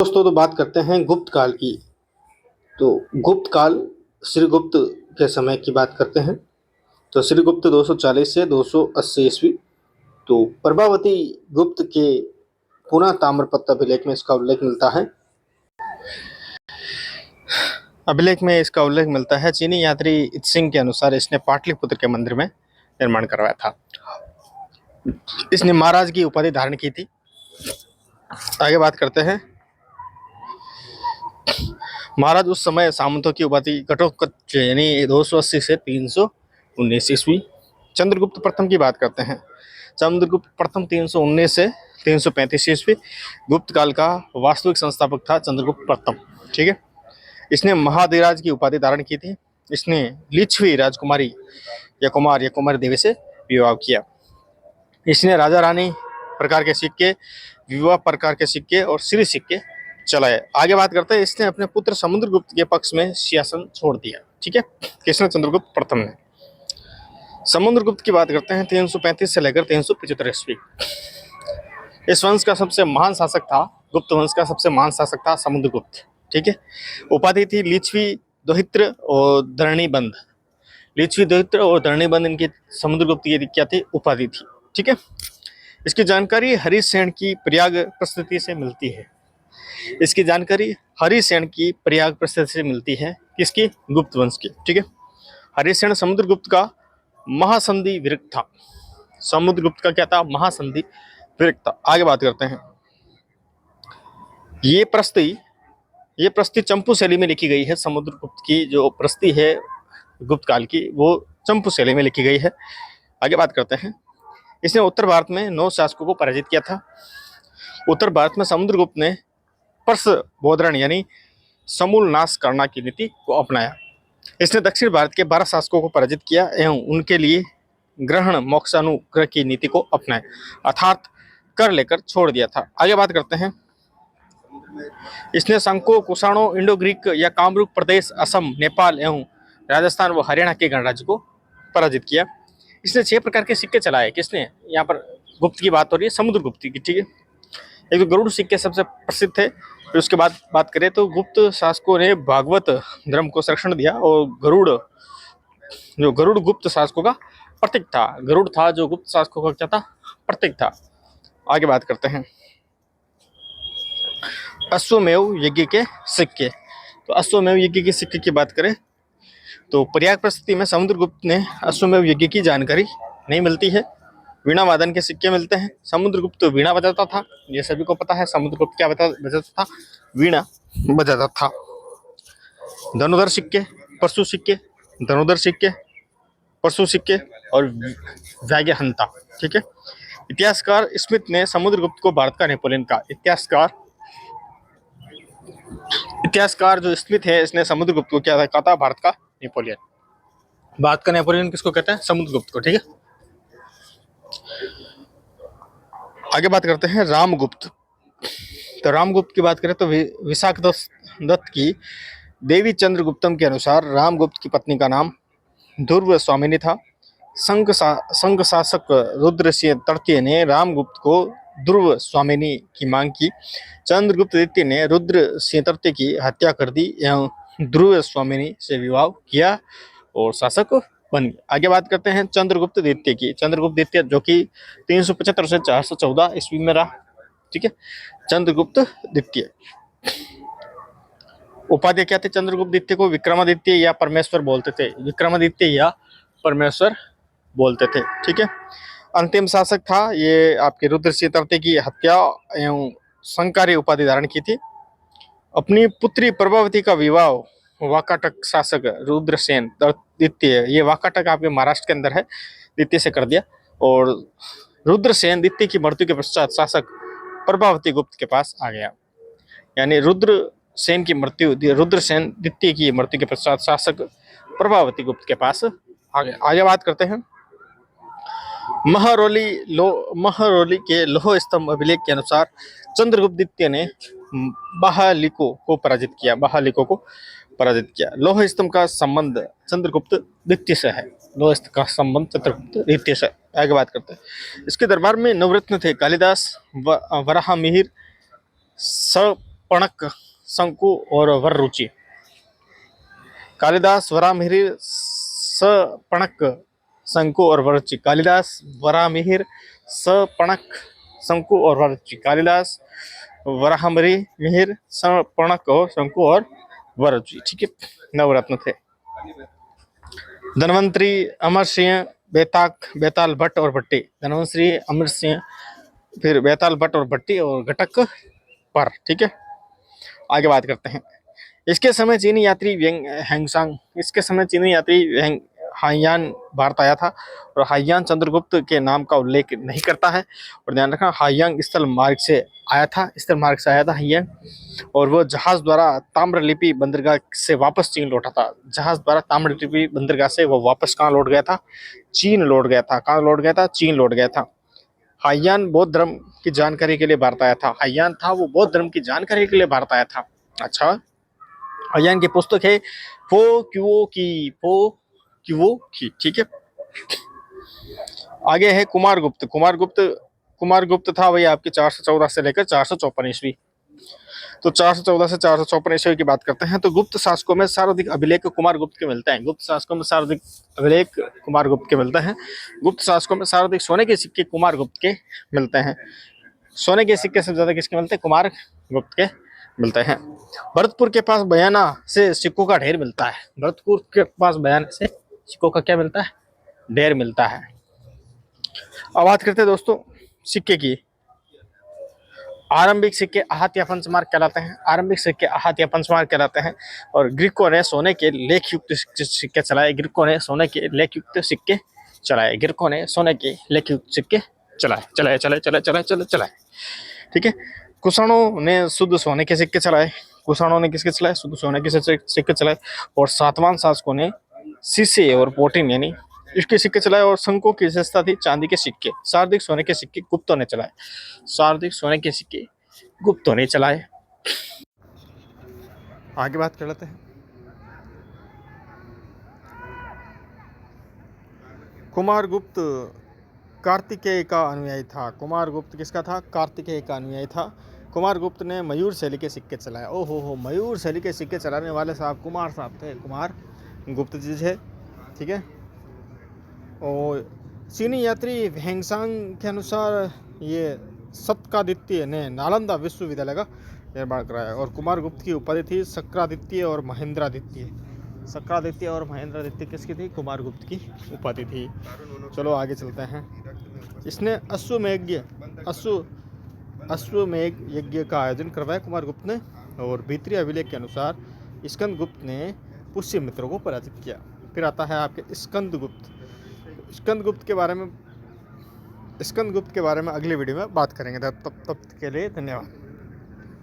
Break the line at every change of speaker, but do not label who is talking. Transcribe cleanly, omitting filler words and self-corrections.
दोस्तों तो बात करते हैं गुप्त काल की। तो गुप्त काल श्रीगुप्त के समय की बात करते हैं। तो श्रीगुप्त 240 से 280 ईस्वी। तो प्रभावती गुप्त के पुनः ताम्रपत्र अभिलेख में इसका उल्लेख मिलता है। अभिलेख में इसका उल्लेख मिलता है चीनी यात्री इत्सिंग के अनुसार इसने पाटलिपुत्र के मंदिर में निर्माण करवाया था। इसने महाराज की उपाधि धारण की थी। आगे बात करते हैं। महाराज उस समय सामंतों की उपाधि घटोत्कच यानी 280 से 319 ईस्वी। चंद्रगुप्त प्रथम की बात करते हैं। चंद्रगुप्त प्रथम 319 से 335 ईस्वी गुप्त काल का वास्तविक संस्थापक था चंद्रगुप्त प्रथम। ठीक है। इसने महाधिराज की उपाधि धारण की थी। इसने लिच्छवी राजकुमारी या कुमार देवी से विवाह किया। इसने राजा रानी प्रकार के सिक्के, विवाह प्रकार के सिक्के और श्री सिक्के चलाए। आगे बात करते हैं। इसने अपने पुत्र समुद्रगुप्त के पक्ष में सिंहासन छोड़ दिया। ठीक है। किसने? चंद्रगुप्त प्रथम ने। समुद्रगुप्त की बात करते हैं 335 से लेकर 375 ईस्वी। इस वंश का सबसे महान शासक था, गुप्त वंश का सबसे महान शासक था समुद्रगुप्त। ठीक है। उपाधि थी लिच्छवी, दोहित्र और धरणीबंध। लिच्छवी, दोहित्र और धरणीबंध इनकी समुद्रगुप्त की क्या थी? उपाधि थी। ठीक है। इसकी जानकारी हरिसेन की प्रयाग प्रस्तुति से मिलती है। इसकी जानकारी हरिसेन की प्रयाग प्रस्तुति से मिलती है। किसकी? गुप्त वंश की। ठीक है। हरिसेन समुद्रगुप्त का महासंधि विरक्त था। समुद्रगुप्त का क्या था? महासंधि विरक्त था। आगे बात करते हैं। ये प्रस्ती चंपू शैली में लिखी गई है। समुद्रगुप्त की जो प्रस्ती है गुप्त काल की, वो चंपू शैली में लिखी गई है। आगे बात करते हैं। इसने उत्तर भारत में 9 शासकों को पराजित किया था। उत्तर भारत में समुद्रगुप्त ने पर्स बोधरण यानी समूल नाश करना की नीति को अपनाया। इसने दक्षिण भारत के 12 शासकों को पराजित किया एवं उनके लिए ग्रहण मोक्षानुग्रह की नीति को अपनाया, अर्थात कर लेकर छोड़ दिया था। आगे बात करते हैं। इसने संको, कुषाणों, इंडो ग्रीक या कामरूप प्रदेश, असम, नेपाल एवं राजस्थान व हरियाणा के गणराज्य को पराजित किया। इसने 6 प्रकार के सिक्के चलाए। किसने? यहाँ पर गुप्त की बात हो रही है, समुद्रगुप्त की। ठीक है। एक तो गरुड़ सिक्के सबसे प्रसिद्ध थे। फिर उसके बाद बात करें तो गुप्त शासकों ने भागवत धर्म को संरक्षण दिया और गरुड़ गुप्त शासकों का प्रतीक था। गरुड़ था जो गुप्त शासकों का क्या था? प्रतीक था। आगे बात करते हैं। अश्वमेव यज्ञ के सिक्के। तो अश्वमेव यज्ञ के सिक्के की बात करें तो प्रयाग प्रस्तुति में समुद्रगुप्त ने अश्वमेव यज्ञ की जानकारी नहीं मिलती है। वीणा वादन के सिक्के मिलते हैं। समुद्रगुप्त तो वीणा बजाता था, ये सभी को पता है। समुद्रगुप्त क्या बजाता था? वीणा बजाता था। धनुधर सिक्के, परशु सिक्के, धनुधर सिक्के, परशु सिक्के और व्याग्यहंता। ठीक है। इतिहासकार स्मिथ ने समुद्रगुप्त को भारत का नेपोलियन कहा। इतिहासकार जो स्मिथ है इसने समुद्रगुप्त को क्या कहा था? भारत का नेपोलियन। भारत का नेपोलियन किसको कहते हैं? समुद्रगुप्त को। ठीक है। आगे बात करते हैं रामगुप्त। तो रामगुप्त की बात करें तो विशाख दत्त की देवी चंद्रगुप्तम के अनुसार रामगुप्त की पत्नी का नाम ध्रुव स्वामिनी था। संघ शासक रुद्र सिंह तृतीय ने रामगुप्त को ध्रुव स्वामिनी की मांग की। चंद्रगुप्त द्वितीय ने रुद्र सिंह तृतीय की हत्या कर दी एवं ध्रुव स्वामिनी से विवाह किया और शासक बन गया। आगे बात करते हैं चंद्रगुप्त द्वितीय की। चंद्रगुप्त द्वितीय जो कि 375 से 414 ईस्वी में रहा। ठीक है। चंद्रगुप्त द्वितीय उपाधि क्या थे? चंद्रगुप्त द्वितीय को विक्रमादित्य या परमेश्वर बोलते थे। विक्रमादित्य या परमेश्वर बोलते थे। ठीक है। अंतिम शासक था ये आपके रुद्र सिंह तृतीय की हत्या एवं संकारी उपाधि धारण की थी। अपनी पुत्री प्रभावती का विवाह वाकाटक शासक रुद्रसेन द्वितीय, ये वाकाटक आपके महाराष्ट्र के अंदर है, द्वितीय से कर दिया। और रुद्रसेन द्वितीय की मृत्यु के पश्चात शासक प्रभावती गुप्त के पास आ गया। यानी रुद्रसेन द्वितीय की मृत्यु के पश्चात शासक प्रभावती गुप्त के पास आ गया। आगे बात करते हैं। महरौली के लोह स्तंभ अभिलेख के अनुसार चंद्रगुप्त द्वितीय ने बहालिको को पराजित किया। लोह स्तंभ का संबंध चंद्रगुप्त द्वितीय से है। लोह स्तंभ का संबंध चंद्रगुप्त द्वितीय से। आगे बात करते हैं। इसके दरबार में नवरत्न थे। कालिदास, वराहमिहिर, पणक, शंकु और वररुचि। कालिदास वरामिहिर सपणक शंकु और वररुचि। कालिदास वरामिहिर सपणक शंकु और वररुचि। कालिदास वराहमिहिर सपणक और शंकु और वररुचि। ठीक है, नवरत्न थे। धनवंतरी, अमर सिंह, बेताक, बेताल भट्ट और भट्टी। धनवंतरी, अमर सिंह, फिर बेताल भट्ट और भट्टी और घटक पर। ठीक है, आगे बात करते हैं। इसके समय चीनी यात्री हैंगसांग, इसके समय चीनी यात्री हाइयान भारत आया था और हाइयान चंद्रगुप्त के नाम का उल्लेख नहीं करता है। और ध्यान रखना, हाइयान स्थल मार्ग से आया था, स्थल मार्ग से आया था हाइयान, और वो जहाज द्वारा ताम्रलिपि बंदरगाह से वापस चीन लौटा था। जहाज द्वारा ताम्रलिपि बंदरगाह से वो वापस कहाँ लौट गया था? चीन लौट गया था। कहाँ लौट गया था? चीन लौट गया था। हाइयान बौद्ध धर्म की जानकारी के लिए भारत आया था। हाइयान था वो बौद्ध धर्म की जानकारी के लिए भारत आया था। अच्छा, हाइयान की पुस्तक है फो क्यूओ की। ठीक है, आगे है कुमारगुप्त। कुमारगुप्त था वही आपके 414 से लेकर 454 ईस्वी। तो 414 से 454 ईस्वी की बात करते हैं तो गुप्त शासकों में सर्वाधिक अभिलेख कुमारगुप्त के मिलते हैं। गुप्त शासकों में सर्वाधिक अभिलेख कुमारगुप्त के मिलते हैं। गुप्त शासकों में सर्वाधिक सोने के सिक्के कुमारगुप्त के मिलते हैं। सोने के सिक्के सबसे ज्यादा किसके मिलते हैं? कुमारगुप्त के मिलते हैं। भरतपुर के पास बयाना से सिक्कों का ढेर मिलता है। भरतपुर के पास बयाना से सिक्कों का क्या मिलता है? ढेर मिलता है। अब बात करते हैं दोस्तों सिक्के की। आरंभिक सिक्के आहत या पंचमार्क कहलाते हैं। आरंभिक सिक्के आहत या पंचमार्क कहलाते हैं। और ग्रीकों ने सोने के लेख युक्त सिक्के चलाए। ग्रीकों ने सोने के लेख युक्त सिक्के चलाए। ग्रीकों ने सोने के लेख युक्त सिक्के चलाए। ठीक है, कुषाणों ने शुद्ध सोने के सिक्के चलाए। कुषाणों ने किसके चलाए? शुद्ध सोने के सिक्के चलाए। और सातवाहन शासकों ने शीशे और पोटीन यानी इसके सिक्के चलाए। और शंकों की विशेषता थी चांदी के सिक्के। सर्वाधिक सोने के सिक्के गुप्तों ने चलाए। सर्वाधिक सोने के सिक्के गुप्तों ने चलाए। आगे बात कर लेते हैं। कुमारगुप्त कार्तिकेय का अनुयायी था। कुमारगुप्त किसका था? कार्तिकेय का अनुयायी था। कुमारगुप्त ने मयूर शैली के सिक्के चलाए। ओहो हो, मयूर शैली के सिक्के चलाने वाले साहब कुमार साहब थे, कुमार गुप्त जी थे। ठीक है, और चीनी यात्री हैंगसांग के अनुसार ये सत्कादित्य ने नालंदा विश्वविद्यालय का निर्माण कराया। और कुमारगुप्त की उपाधि थी सक्रादित्य और महेंद्रादित्य। सक्रादित्य और महेंद्रादित्य किसकी थी? कुमारगुप्त की उपाधि थी। चलो आगे चलते हैं। इसने अश्वमेघ यज्ञ का आयोजन करवाया कुमारगुप्त ने। और भीतरी अभिलेख के अनुसार स्कंदगुप्त ने पुष्यमित्रों को पराजित किया। फिर आता है आपके स्कंदगुप्त। स्कंदगुप्त के बारे में अगली वीडियो में बात करेंगे। तब के लिए धन्यवाद।